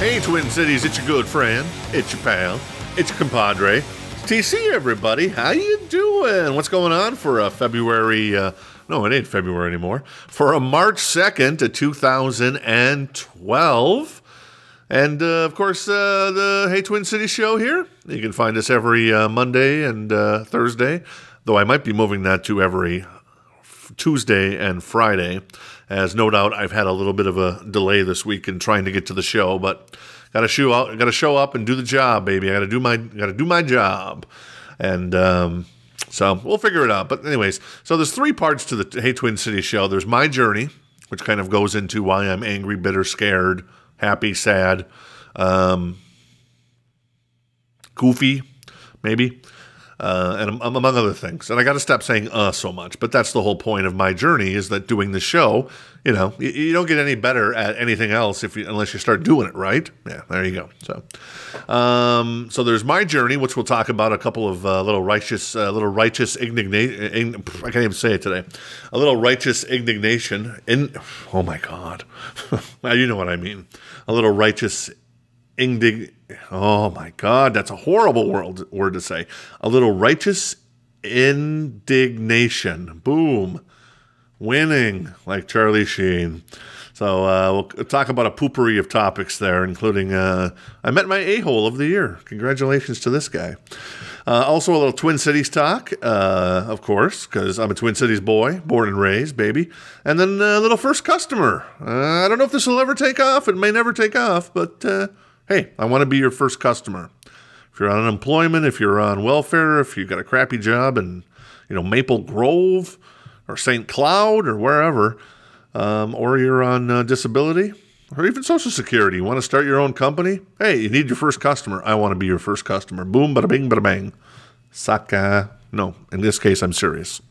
Hey, Twin Cities, it's your good friend, it's your pal, it's your compadre. It's TC, everybody. How you doing? What's going on for February? No, it ain't February anymore. For a March 2nd of 2012. And, of course, the Hey Twin Cities show here. You can find us every Monday and Thursday, though I might be moving that to every Tuesday and Friday, as no doubt I've had a little bit of a delay this week in trying to get to the show, but gotta show up and do the job, baby. I gotta do my job, and so we'll figure it out. But anyways, so there's three parts to the Hey Twin Cities show. There's my journey, which kind of goes into why I'm angry, bitter, scared, happy, sad, goofy, maybe. And among other things. And I got to stop saying so much, but that's the whole point of my journey, is that doing the show, you know, you don't get any better at anything else unless you start doing it, right? Yeah, there you go. So there's my journey, which we'll talk about a couple of little righteous indignation. I can't even say it today. A little righteous indignation. Oh my God. You know what I mean. A little righteous oh my God, that's a horrible word to say. A little righteous indignation. Boom. Winning, like Charlie Sheen. So we'll talk about a poopery of topics there, including I met my a-hole of the year. Congratulations to this guy. Also a little Twin Cities talk, of course, because I'm a Twin Cities boy, born and raised, baby. And then a little first customer. I don't know if this will ever take off. It may never take off, but hey, I want to be your first customer. If you're on unemployment, if you're on welfare, if you've got a crappy job in, Maple Grove or St. Cloud or wherever, or you're on disability or even Social Security, you want to start your own company? Hey, you need your first customer. I want to be your first customer. Boom, bada bing, bada bang. Saka. No, in this case, I'm serious.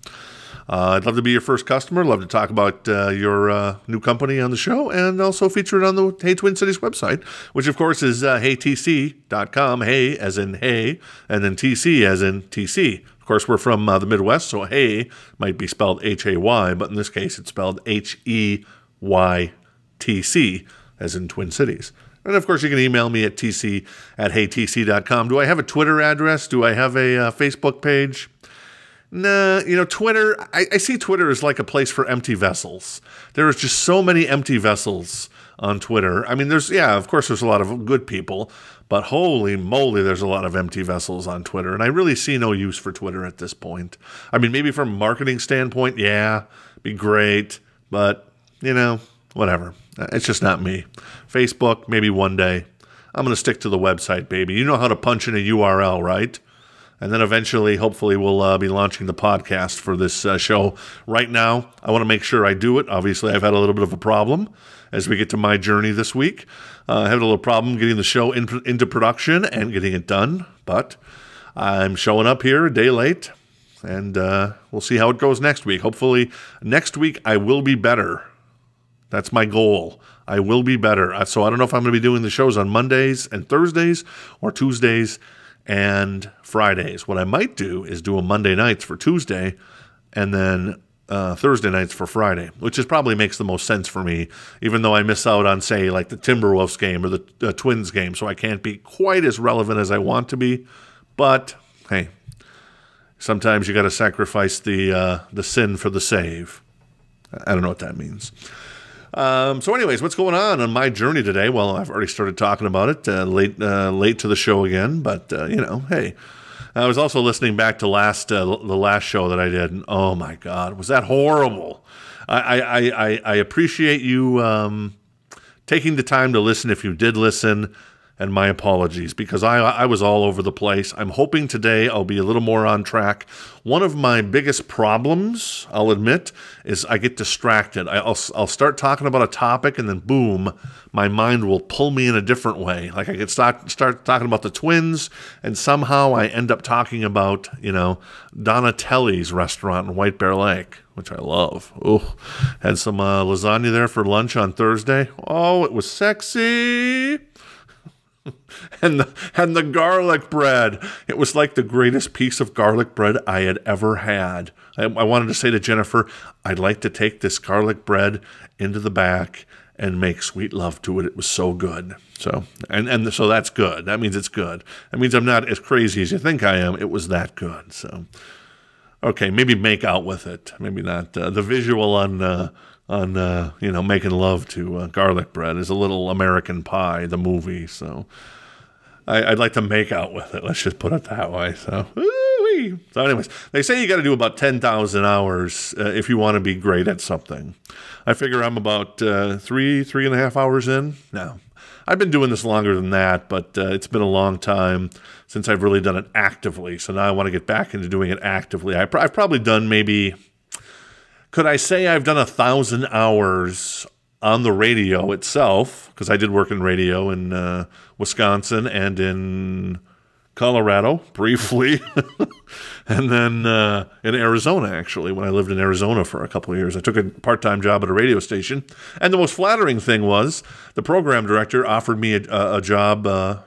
I'd love to be your first customer. Love to talk about your new company on the show, and also feature it on the Hey Twin Cities website, which of course is heytc.com. Hey as in hey, and then TC as in TC. Of course, we're from the Midwest, so hey might be spelled H-A-Y, but in this case it's spelled H-E-Y-T-C, as in Twin Cities. And of course, you can email me at tc@heytc.com. Do I have a Twitter address? Do I have a Facebook page? Nah, Twitter, I see Twitter as like a place for empty vessels. There is just so many empty vessels on Twitter. I mean, of course there's a lot of good people, but holy moly, there's a lot of empty vessels on Twitter, and I really see no use for Twitter at this point. I mean, maybe from a marketing standpoint, yeah, be great, but, whatever. It's just not me. Facebook, maybe one day. I'm going to stick to the website, baby. You know how to punch in a URL, right? And then eventually, hopefully, we'll be launching the podcast for this show. Right now, I want to make sure I do it. Obviously, I've had a little bit of a problem as we get to my journey this week. I had a little problem getting the show into production and getting it done. But I'm showing up here a day late, and we'll see how it goes next week. Hopefully, next week I will be better. That's my goal. I will be better. So I don't know if I'm going to be doing the shows on Mondays and Thursdays or Tuesdays and Fridays. What I might do is do a Monday nights for Tuesday and then Thursday nights for Friday, which probably makes the most sense for me, even though I miss out on, say, like the Timberwolves game or the Twins game, so I can't be quite as relevant as I want to be. But, hey, sometimes you got to sacrifice the sin for the save. I don't know what that means. So anyways, what's going on my journey today? Well, I've already started talking about it, late to the show again, but, hey, I was also listening back to the last show that I did, and oh my God, was that horrible. I appreciate you taking the time to listen if you did listen, and my apologies, because I was all over the place. I'm hoping today I'll be a little more on track. One of my biggest problems, I'll admit, is I get distracted. I'll start talking about a topic, and then boom, my mind will pull me in a different way. Like I could start talking about the Twins, and somehow I end up talking about, Donatelli's restaurant in White Bear Lake, which I love. Oh, had some lasagna there for lunch on Thursday. Oh, it was sexy. And the garlic bread. It was like the greatest piece of garlic bread I had ever had. I wanted to say to Jennifer, I'd like to take this garlic bread into the back and make sweet love to it. It was so good. So, and so that's good. That means it's good. That means I'm not as crazy as you think I am. It was that good. So, okay, maybe make out with it. Maybe not. The visual on making love to garlic bread is a little American Pie, the movie. So, I'd like to make out with it. Let's just put it that way. So, woo-wee. So anyways, they say you got to do about 10,000 hours if you want to be great at something. I figure I'm about 3.5 hours in now. I've been doing this longer than that, but it's been a long time since I've really done it actively. So now I want to get back into doing it actively. I've probably done maybe, could I say I've done 1,000 hours on the radio itself, because I did work in radio in Wisconsin and in Colorado briefly, and then in Arizona, actually, when I lived in Arizona for a couple of years. I took a part-time job at a radio station, and the most flattering thing was the program director offered me a job the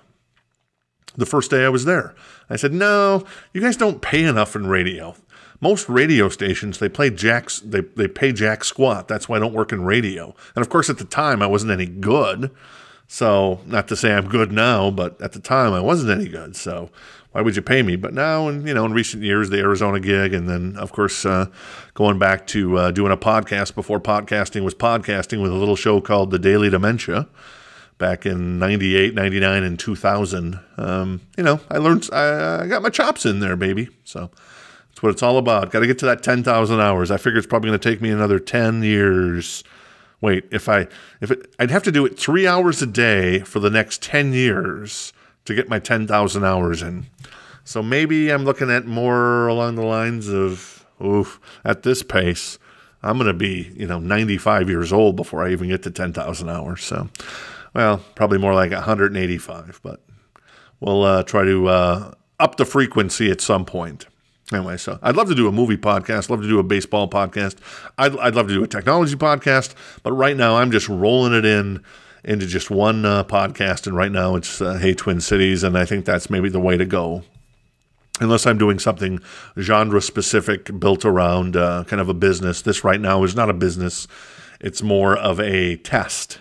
first day I was there. I said, no, you guys don't pay enough in radio. Most radio stations, they pay jack squat. That's why I don't work in radio. And of course, at the time, I wasn't any good. So, not to say I'm good now, but at the time, I wasn't any good. So, why would you pay me? But now, in recent years, the Arizona gig, and then, of course, going back to doing a podcast before podcasting was podcasting with a little show called The Daily Dementia back in 98, 99, and 2000. I learned, I got my chops in there, baby. So, that's what it's all about. Got to get to that 10,000 hours. I figure it's probably going to take me another 10 years. Wait, I'd have to do it 3 hours a day for the next 10 years to get my 10,000 hours in. So maybe I'm looking at more along the lines of, at this pace, I'm going to be, 95 years old before I even get to 10,000 hours. So, well, probably more like 185, but we'll try to up the frequency at some point. Anyway, so I'd love to do a movie podcast, love to do a baseball podcast. I'd love to do a technology podcast, but right now I'm just rolling it into just one podcast, and right now it's Hey Twin Cities, and I think that's maybe the way to go. Unless I'm doing something genre-specific built around kind of a business. This right now is not a business. It's more of a test.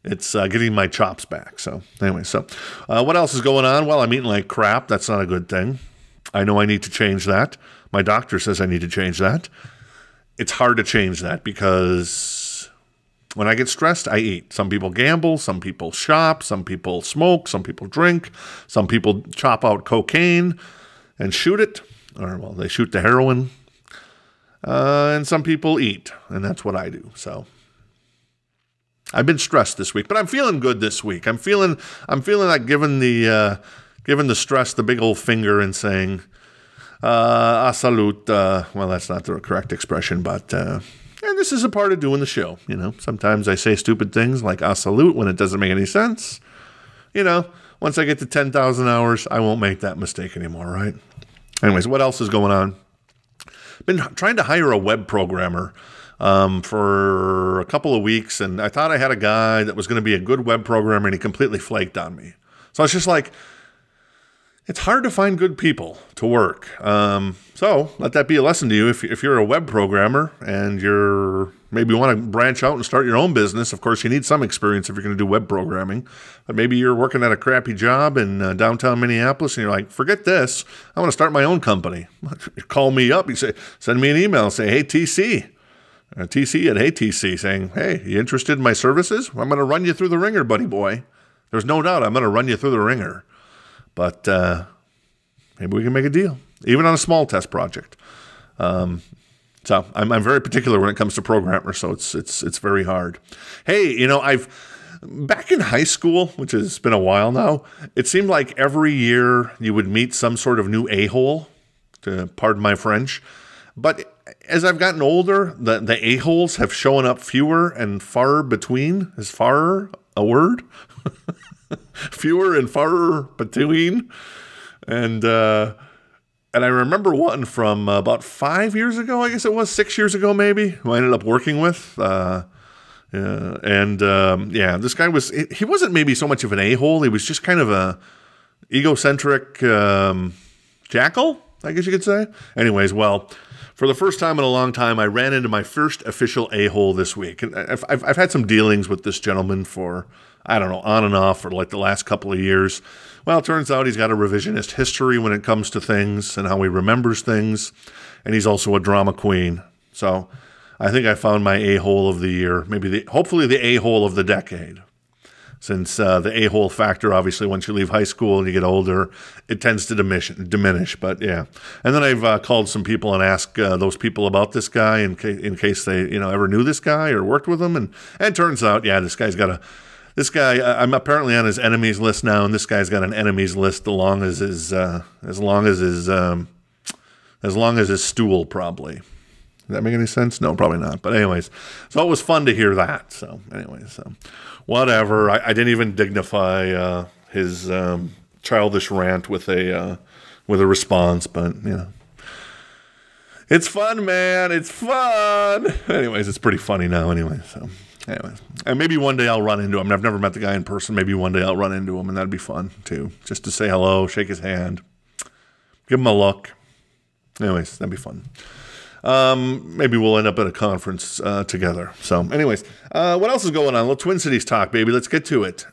It's getting my chops back. So anyway, so what else is going on? Well, I'm eating like crap. That's not a good thing. I know I need to change that. My doctor says I need to change that. It's hard to change that because when I get stressed, I eat. Some people gamble, some people shop, some people smoke, some people drink, some people chop out cocaine and shoot it, or well, they shoot the heroin, and some people eat, and that's what I do. So I've been stressed this week, but I'm feeling good this week. I'm feeling like giving the stress the big old finger and saying, a salute. Well, that's not the correct expression, but and this is a part of doing the show. Sometimes I say stupid things like a salute when it doesn't make any sense. Once I get to 10,000 hours, I won't make that mistake anymore, right? Anyways, what else is going on? Been trying to hire a web programmer for a couple of weeks, and I thought I had a guy that was going to be a good web programmer, and he completely flaked on me. So it's just like, it's hard to find good people to work. So let that be a lesson to you. If you're a web programmer and maybe want to branch out and start your own business, of course, you need some experience if you're going to do web programming. But maybe you're working at a crappy job in downtown Minneapolis, and you're like, forget this. I want to start my own company. Call me up. You say, send me an email. Say, hey, TC. TC at Hey TC, saying, hey, you interested in my services? I'm going to run you through the ringer, buddy boy. There's no doubt I'm going to run you through the ringer. But maybe we can make a deal, even on a small test project. So I'm very particular when it comes to programmers, so it's very hard. Hey, I've back in high school, which has been a while now, it seemed like every year you would meet some sort of new a-hole, to pardon my French. But as I've gotten older, the a-holes have shown up fewer and far between. Is far a word? Fewer and far between. And I remember one from about 5 years ago, I guess it was 6 years ago maybe, who I ended up working with. This guy he wasn't maybe so much of an a-hole. He was just kind of a egocentric jackal, I guess you could say. Anyways, well, For the first time in a long time, I ran into my first official a-hole this week. And I've had some dealings with this gentleman for, I don't know, on and off for like the last couple of years. Well, it turns out he's got a revisionist history when it comes to things and how he remembers things. And he's also a drama queen. So I think I found my a-hole of the year, hopefully the a-hole of the decade. Since the a-hole factor, obviously, once you leave high school and you get older, it tends to diminish. But yeah, and then I've called some people and asked those people about this guy in case they ever knew this guy or worked with him, and it turns out, yeah, this guy. I'm apparently on his enemies list now, and this guy's got an enemies list as long as his stool, probably. Does that make any sense? No, probably not. But anyways, so it was fun to hear that. So anyways, whatever. I didn't even dignify his childish rant with a response, but it's fun, man. It's fun. Anyways, it's pretty funny now. Anyway, so anyways, and maybe one day I'll run into him. I've never met the guy in person. Maybe one day I'll run into him, and that'd be fun too, just to say hello, shake his hand, give him a look. Anyways, that'd be fun. Maybe we'll end up at a conference together. So anyways, what else is going on? A little Twin Cities talk, baby. Let's get to it.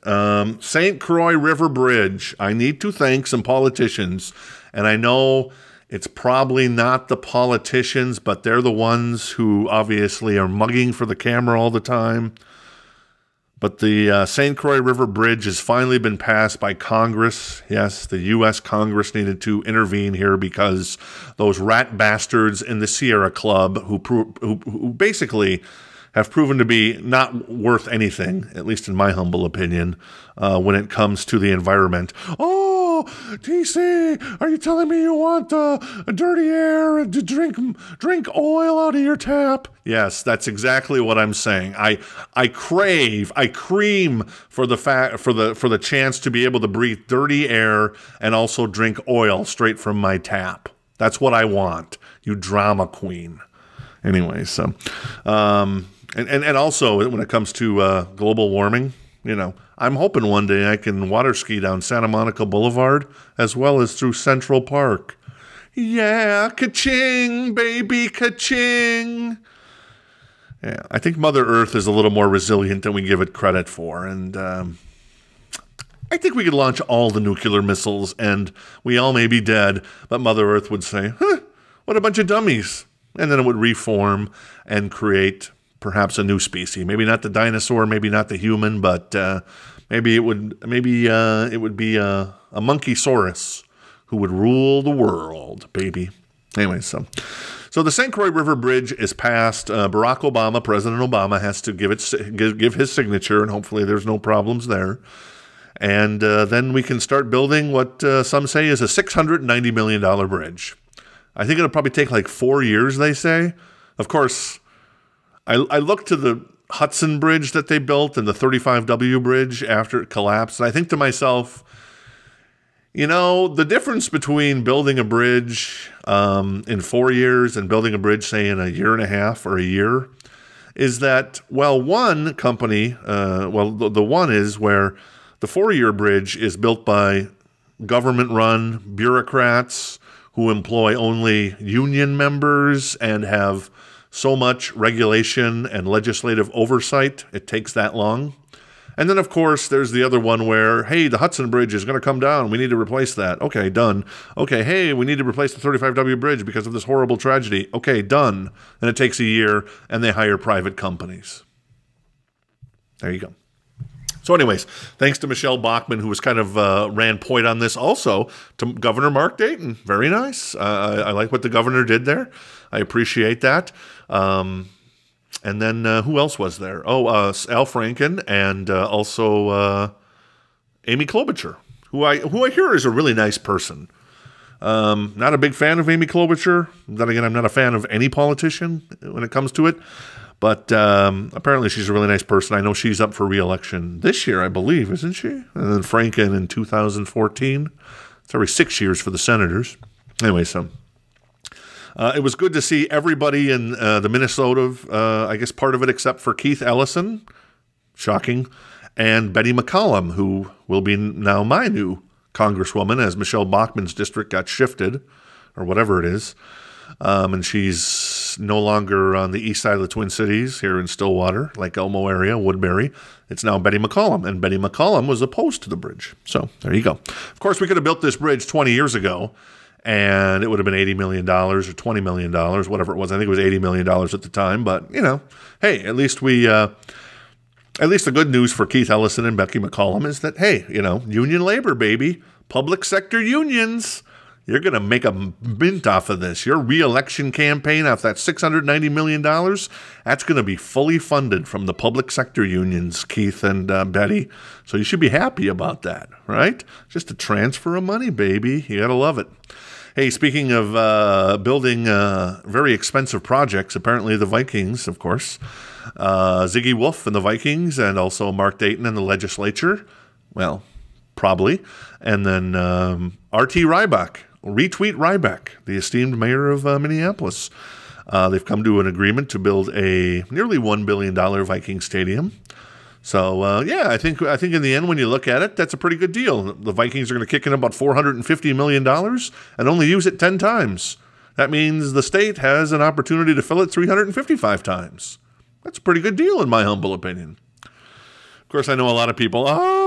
St. Croix River Bridge. I need to thank some politicians. And I know it's probably not the politicians, but they're the ones who obviously are mugging for the camera all the time. But the St. Croix River Bridge has finally been passed by Congress. Yes, the U.S. Congress needed to intervene here because those rat bastards in the Sierra Club who basically have proven to be not worth anything, at least in my humble opinion, when it comes to the environment. Oh, TC, are you telling me you want dirty air and to drink oil out of your tap? Yes, that's exactly what I'm saying. I cream for the chance to be able to breathe dirty air and also drink oil straight from my tap. That's what I want, you drama queen. Anyway, so and also when it comes to global warming, I'm hoping one day I can water ski down Santa Monica Boulevard as well as through Central Park. Yeah, ka-ching, baby, ka-ching. Yeah, I think Mother Earth is a little more resilient than we give it credit for, and I think we could launch all the nuclear missiles and we all may be dead, but Mother Earth would say, huh, what a bunch of dummies. And then it would reform and create perhaps a new species. Maybe not the dinosaur, maybe not the human, but maybe it would be a monkeysaurus who would rule the world, baby. Anyway, so the St. Croix River Bridge is passed. Barack Obama, President Obama, has to give his signature, and hopefully there's no problems there. And then we can start building what some say is a $690 million bridge. I think it'll probably take like 4 years, they say. Of course, I looked to the Hudson Bridge that they built and the 35W Bridge after it collapsed, and I think to myself, the difference between building a bridge in 4 years and building a bridge, say, in a year and a half or a year, is that, well, one company, the one is where the 4-year bridge is built by government-run bureaucrats who employ only union members and have so much regulation and legislative oversight, it takes that long. And then, of course, there's the other one where, hey, the Hudson Bridge is going to come down. We need to replace that. Okay, done. Okay, hey, we need to replace the 35W Bridge because of this horrible tragedy. Okay, done. And it takes a year, and they hire private companies. There you go. So anyways, thanks to Michelle Bachmann, who was kind of ran point on this, also to Governor Mark Dayton. Very nice. I like what the governor did there. I appreciate that. And then who else was there? Oh, Al Franken and also Amy Klobuchar, who I hear is a really nice person. Not a big fan of Amy Klobuchar. Then again, I'm not a fan of any politician when it comes to it. But apparently she's a really nice person. I know she's up for re-election this year, I believe, isn't she? And then Franken in 2014. It's every 6 years for the senators. Anyway, so it was good to see everybody in the Minnesota, I guess part of it except for Keith Ellison, shocking, and Betty McCollum, who will be now my new congresswoman as Michelle Bachmann's district got shifted, or whatever it is. And she's no longer on the east side of the Twin Cities here in Stillwater, Lake Elmo area, Woodbury. It's now Betty McCollum, and Betty McCollum was opposed to the bridge. So there you go. Of course, we could have built this bridge 20 years ago, and it would have been $80 million or $20 million, whatever it was. I think it was $80 million at the time. But, hey, at least the good news for Keith Ellison and Becky McCollum is that, hey, union labor, baby, public sector unions. You're going to make a mint off of this. Your re-election campaign off that $690 million, that's going to be fully funded from the public sector unions, Keith and Betty. So you should be happy about that, right? Just a transfer of money, baby. You got to love it. Hey, speaking of building very expensive projects, apparently the Vikings, of course, Ziggy Wolf and the Vikings, and also Mark Dayton and the legislature, well, probably, and then R.T. Rybak. Retweet Ryback, the esteemed mayor of Minneapolis. They've come to an agreement to build a nearly $1 billion Viking stadium. So, I think in the end, when you look at it, that's a pretty good deal. The Vikings are going to kick in about $450 million and only use it 10 times. That means the state has an opportunity to fill it 355 times. That's a pretty good deal, in my humble opinion. Of course, I know a lot of people,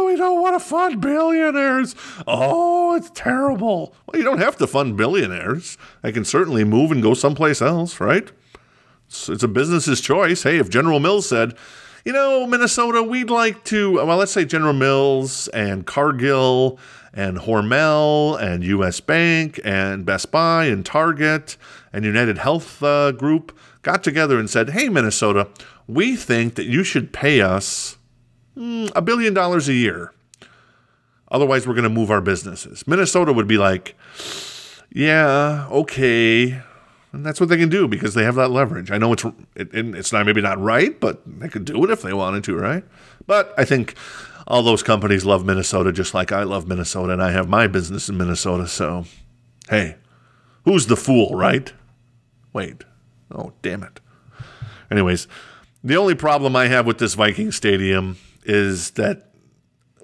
we don't want to fund billionaires. Oh, it's terrible. Well, you don't have to fund billionaires. They can certainly move and go someplace else, right? It's a business's choice. Hey, if General Mills said, Minnesota, we'd like to, let's say General Mills and Cargill and Hormel and U.S. Bank and Best Buy and Target and United Health Group got together and said, hey, Minnesota, we think that you should pay us $1 billion a year. Otherwise, we're going to move our businesses. Minnesota would be like, yeah, okay. And that's what they can do because they have that leverage. I know it's not maybe not right, but they could do it if they wanted to, right? But I think all those companies love Minnesota just like I love Minnesota, and I have my business in Minnesota. So, hey, who's the fool, right? Wait. Oh, damn it. Anyways, the only problem I have with this Viking stadium is that,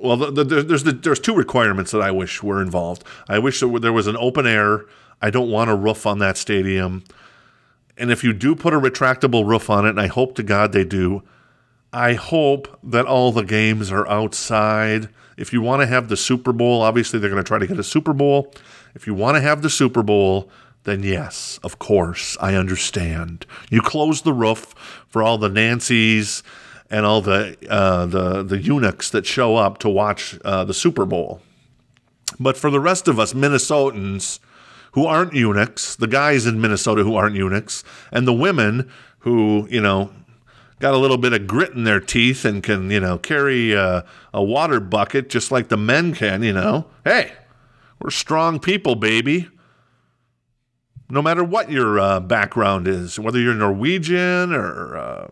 there's two requirements that I wish were involved. I wish there was an open air. I don't want a roof on that stadium. And if you do put a retractable roof on it, and I hope to God they do, I hope that all the games are outside. If you want to have the Super Bowl, obviously they're going to try to get a Super Bowl. If you want to have the Super Bowl, then yes, of course, I understand. You close the roof for all the Nancys and all the eunuchs that show up to watch the Super Bowl. But for the rest of us Minnesotans who aren't eunuchs, the guys in Minnesota who aren't eunuchs, and the women who, got a little bit of grit in their teeth and can, carry a water bucket just like the men can, hey, we're strong people, baby. No matter what your background is, whether you're Norwegian or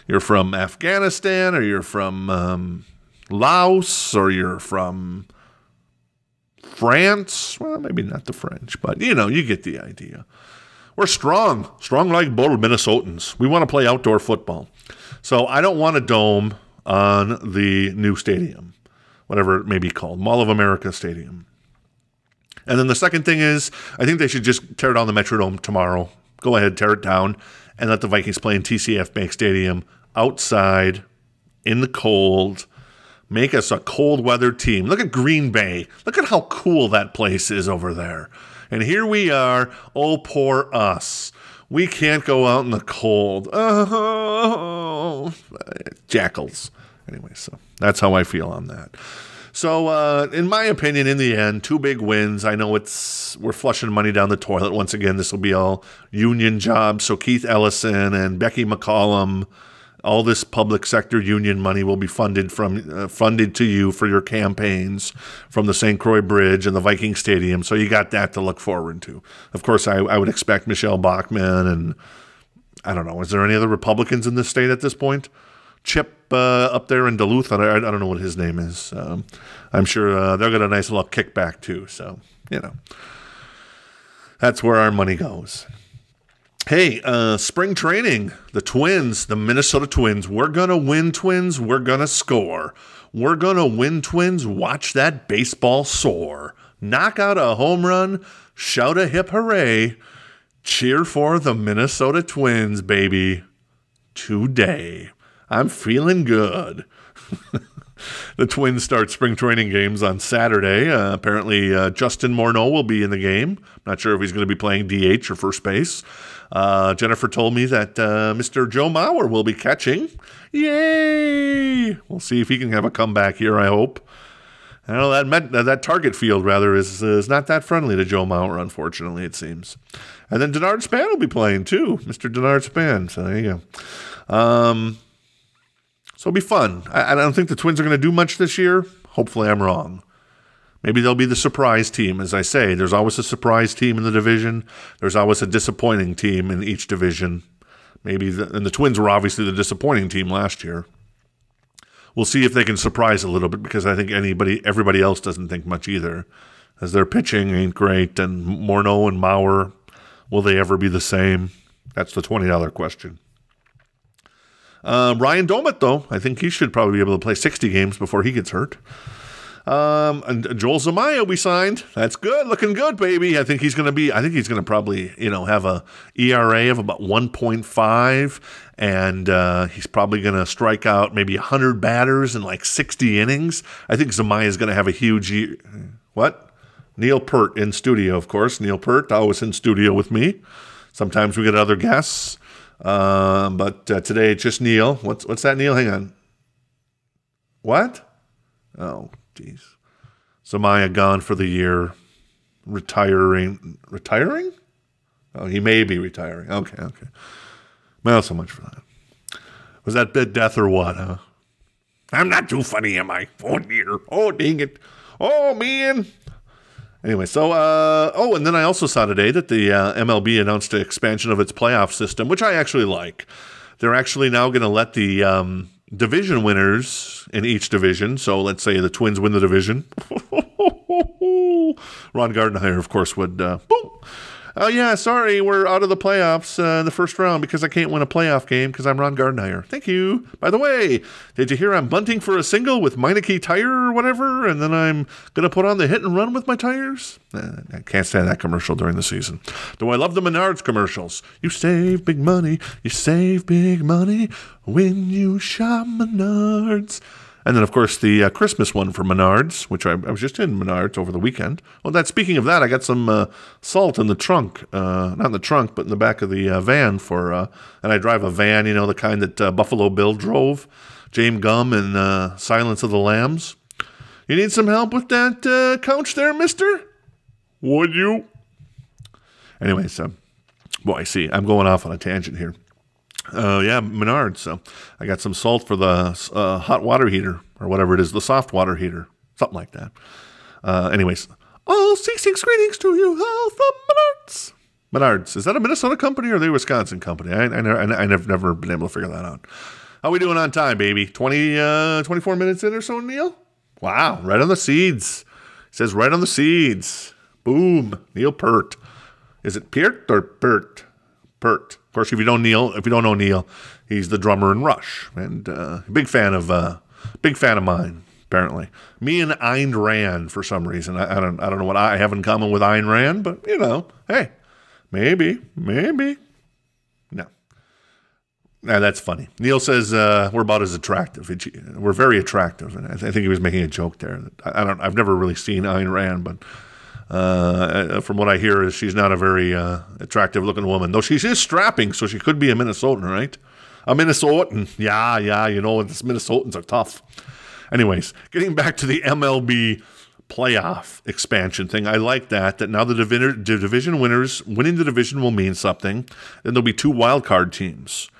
you're from Afghanistan or you're from Laos or you're from France. Well, maybe not the French, but you get the idea. We're strong like bold Minnesotans. We want to play outdoor football. So I don't want a dome on the new stadium, whatever it may be called, Mall of America Stadium. And then the second thing is, I think they should just tear down the Metrodome tomorrow. Go ahead, tear it down, and let the Vikings play in TCF Bank Stadium outside in the cold. Make us a cold weather team. Look at Green Bay. Look at how cool that place is over there. And here we are. Oh, poor us. We can't go out in the cold. Oh, jackals. Anyway, so that's how I feel on that. So, in my opinion, in the end, 2 big wins. I know we're flushing money down the toilet. Once again, this will be all union jobs. So Keith Ellison and Becky McCollum, all this public sector union money will be funded to you for your campaigns from the St. Croix Bridge and the Viking Stadium. So you got that to look forward to. Of course, I would expect Michelle Bachmann and, I don't know, is there any other Republicans in this state at this point? Chip up there in Duluth, I don't know what his name is. I'm sure they'll get a nice little kickback too. So, that's where our money goes. Hey, spring training, the Twins, the Minnesota Twins, we're going to win, Twins. We're going to score. We're going to win, Twins. Watch that baseball soar. Knock out a home run, shout a hip hooray. Cheer for the Minnesota Twins, baby. Today. I'm feeling good. The Twins start spring training games on Saturday. Apparently, Justin Morneau will be in the game. Not sure if he's going to be playing DH or first base. Jennifer told me that Mr. Joe Mauer will be catching. Yay! We'll see if he can have a comeback here, I hope. I know that Target Field, rather, is not that friendly to Joe Mauer, unfortunately, it seems. And then Denard Span will be playing, too. Mr. Denard Span. So there you go. So it'll be fun. I don't think the Twins are going to do much this year. Hopefully I'm wrong. Maybe they'll be the surprise team. As I say, there's always a surprise team in the division. There's always a disappointing team in each division. And the Twins were obviously the disappointing team last year. We'll see if they can surprise a little bit, because I think everybody else doesn't think much either, as their pitching ain't great. And Morneau and Mauer, will they ever be the same? That's the $20 question. Ryan Domit, though, I think he should probably be able to play 60 games before he gets hurt. And Joel Zumaya we signed. That's good, looking good, baby. I think he's going to probably, have a ERA of about 1.5, and he's probably going to strike out maybe 100 batters in like 60 innings. I think Zumaya is going to have a huge what? Neil Peart in studio, of course. Neil Peart always in studio with me. Sometimes we get other guests. But today it's just Neil. What's that, Neil? Hang on. What? Oh, geez. Zumaya gone for the year. Retiring? Oh, he may be retiring. Okay. Well, so much for that. Was that bit death or what, huh? I'm not too funny, am I? Oh, dear. Oh, dang it. Oh, man. Anyway, so, and then I also saw today that the MLB announced an expansion of its playoff system, which I actually like. They're actually now going to let the division winners in each division, so let's say the Twins win the division. Ron Gardenhire, of course, would, boom. Oh, yeah, sorry, we're out of the playoffs in the first round because I can't win a playoff game because I'm Ron Gardenhire. Thank you. By the way, did you hear I'm bunting for a single with Meineke tire or whatever, and then I'm going to put on the hit and run with my tires? I can't stand that commercial during the season. Though I love the Menards commercials. You save big money when you shop Menards. And then, of course, the Christmas one for Menards, which I was just in Menards over the weekend. Well, speaking of that, I got some salt in the trunk. Not in the trunk, but in the back of the van and I drive a van, the kind that Buffalo Bill drove. James Gumb and Silence of the Lambs. You need some help with that couch there, mister? Would you? Anyway, so, boy, see, I'm going off on a tangent here. Yeah, Menards. So I got some salt for the hot water heater or whatever it is, the soft water heater, something like that. Anyways, all season's greetings to you all from Menards. Menards, is that a Minnesota company or are they a Wisconsin company? I've never been able to figure that out. How we doing on time, baby? 24 minutes in or so, Neil? Wow, right on the seeds. It says right on the seeds. Boom, Neil Peart. Is it Peart or Peart? Peart. Of course, if you don't know Neil, he's the drummer in Rush, and big fan of mine. Apparently, me and Ayn Rand for some reason. I don't know what I have in common with Ayn Rand, but hey, maybe no. Nah, that's funny. Neil says we're about as attractive. We're very attractive, and I think he was making a joke there. I've never really seen Ayn Rand, but. From what I hear, is she's not a very attractive-looking woman. Though she is strapping, so she could be a Minnesotan, right? A Minnesotan. Yeah, the Minnesotans are tough. Anyways, getting back to the MLB playoff expansion thing, I like that now the division winners winning the division will mean something. Then there'll be 2 wild card teams.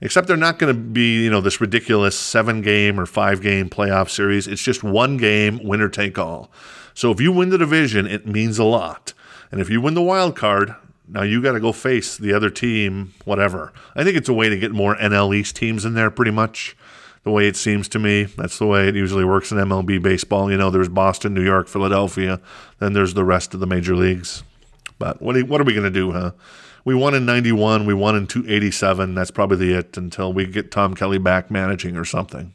Except they're not going to be, this ridiculous 7-game or 5-game playoff series. It's just 1 game, winner take all. So if you win the division, it means a lot. And if you win the wild card, now you got to go face the other team, whatever. I think it's a way to get more NL East teams in there pretty much, the way it seems to me. That's the way it usually works in MLB baseball. There's Boston, New York, Philadelphia. Then there's the rest of the major leagues. But what are we going to do, huh? We won in 91. We won in 87. That's probably it until we get Tom Kelly back managing or something.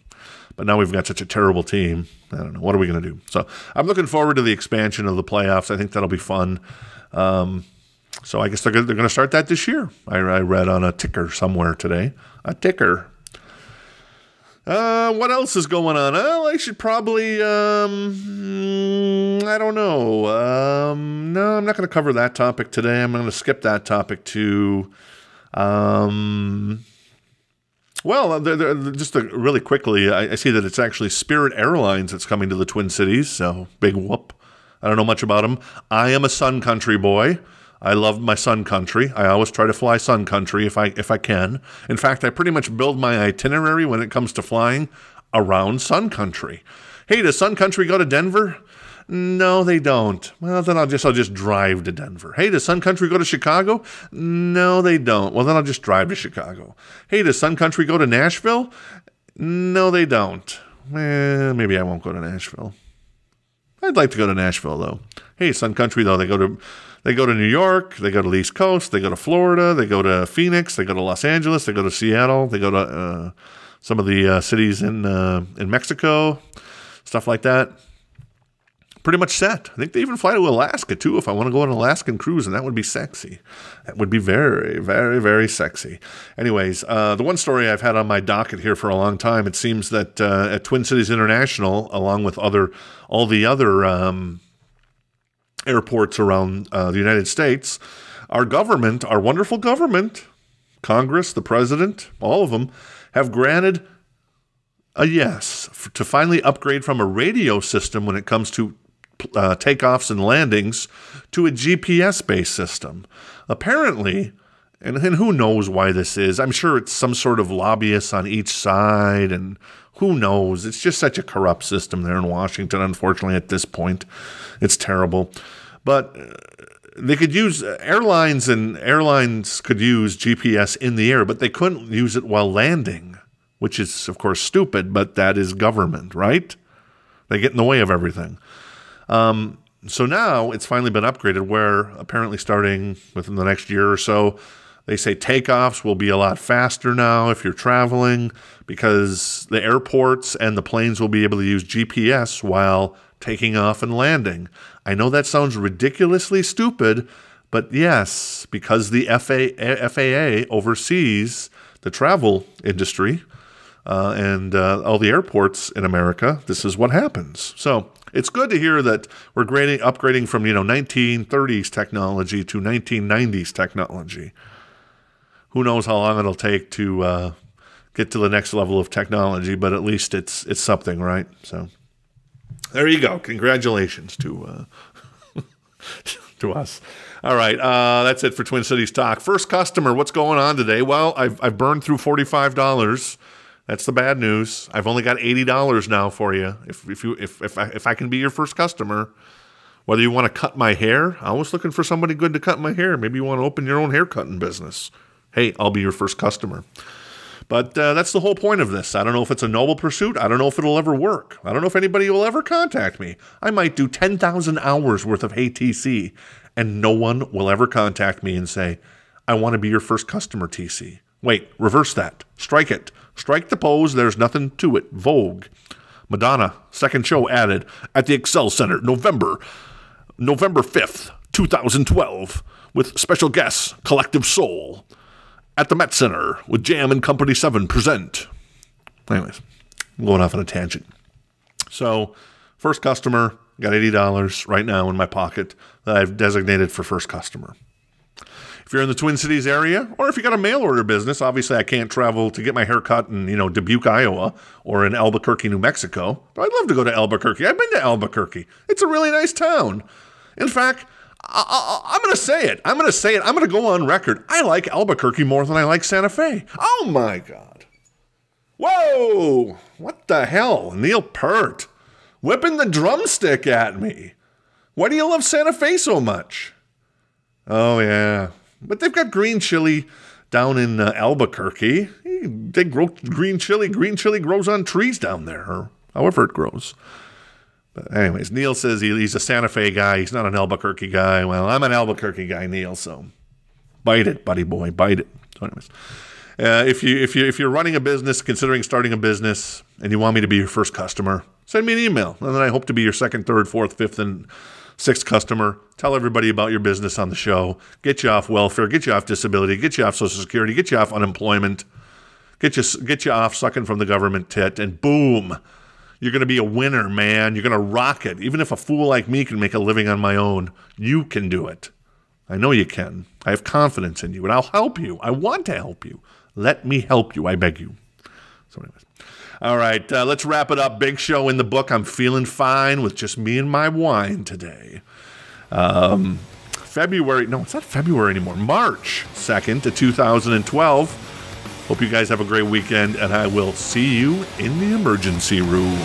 But now we've got such a terrible team. I don't know. What are we going to do? So I'm looking forward to the expansion of the playoffs. I think that'll be fun. So I guess they're going to start that this year. I read on a ticker somewhere today. A ticker. What else is going on? Well, I should probably, I don't know. No, I'm not going to cover that topic today. I'm going to skip that topic to, well, just really quickly, I see that it's actually Spirit Airlines that's coming to the Twin Cities, so big whoop. I don't know much about them. I am a Sun Country boy. I love my Sun Country. I always try to fly Sun Country if I can. In fact, I pretty much build my itinerary when it comes to flying around Sun Country. Hey, does Sun Country go to Denver? No, they don't. Well, then I'll just drive to Denver. Hey, does Sun Country go to Chicago? No, they don't. Well, then I'll just drive to Chicago. Hey, does Sun Country go to Nashville? No, they don't. Maybe I won't go to Nashville. I'd like to go to Nashville, though. Hey, Sun Country, though, they go to New York, they go to the East Coast, they go to Florida, they go to Phoenix, they go to Los Angeles, they go to Seattle, they go to some of the cities in Mexico, stuff like that. Pretty much set. I think they even fly to Alaska, too, if I want to go on an Alaskan cruise, and that would be sexy. That would be very, very, very sexy. Anyways, the one story I've had on my docket here for a long time, it seems that at Twin Cities International, along with all the other airports around the United States, our government, our wonderful government, Congress, the president, all of them, have granted a yes to finally upgrade from a radio system when it comes to takeoffs and landings to a GPS-based system. Apparently, and who knows why this is, I'm sure it's some sort of lobbyists on each side, and who knows? It's just such a corrupt system there in Washington, unfortunately, at this point. It's terrible. But they could use airlines could use GPS in the air, but they couldn't use it while landing, which is, of course, stupid, but that is government, right? They get in the way of everything. So now it's finally been upgraded where apparently starting within the next year or so, they say takeoffs will be a lot faster now if you're traveling because the airports and the planes will be able to use GPS while taking off and landing. I know that sounds ridiculously stupid, but yes, because the FAA oversees the travel industry and all the airports in America, this is what happens. So it's good to hear that we're upgrading from 1930s technology to 1990s technology. Who knows how long it'll take to get to the next level of technology, but at least it's something, right? So there you go. Congratulations to to us. All right, that's it for Twin Cities Talk. First customer, what's going on today? Well, I've burned through $45. That's the bad news. I've only got $80 now for you. If I can be your first customer, whether you want to cut my hair, I was looking for somebody good to cut my hair. Maybe you want to open your own hair cutting business. Hey, I'll be your first customer. But that's the whole point of this. I don't know if it's a noble pursuit. I don't know if it'll ever work. I don't know if anybody will ever contact me. I might do 10,000 hours worth of HTC, and no one will ever contact me and say, I want to be your first customer, TC. Wait, reverse that. Strike it. Strike the pose. There's nothing to it. Vogue. Madonna, second show added at the Excel Center, November 5th, 2012, with special guests, Collective Soul. At the Met Center with Jam and Company 7 present. Anyways, I'm going off on a tangent. So, first customer, got $80 right now in my pocket that I've designated for first customer. If you're in the Twin Cities area, or if you got a mail order business, obviously I can't travel to get my hair cut in, Dubuque, Iowa, or in Albuquerque, New Mexico. But I'd love to go to Albuquerque. I've been to Albuquerque. It's a really nice town. In fact, I'm going to say it. I'm going to go on record. I like Albuquerque more than I like Santa Fe. Oh, my God. Whoa. What the hell? Neil Peart whipping the drumstick at me. Why do you love Santa Fe so much? Oh, yeah. But they've got green chili down in Albuquerque. They grow green chili. Green chili grows on trees down there, or however it grows. But anyways, Neil says he's a Santa Fe guy. He's not an Albuquerque guy. Well, I'm an Albuquerque guy, Neil, so bite it, buddy boy, bite it. So anyways, if you're running a business, considering starting a business, and you want me to be your first customer, send me an email, and then I hope to be your second, third, fourth, fifth, and Sixth customer, tell everybody about your business on the show. Get you off welfare, get you off disability, get you off Social Security, get you off unemployment, get you off sucking from the government tit, and boom, you're going to be a winner, man. You're going to rock it. Even if a fool like me can make a living on my own, you can do it. I know you can. I have confidence in you, and I'll help you. I want to help you. Let me help you, I beg you. So anyways. All right, let's wrap it up. Big show in the book. I'm feeling fine with just me and my wine today. February, no, it's not February anymore. March 2nd to 2012. Hope you guys have a great weekend, and I will see you in the emergency room.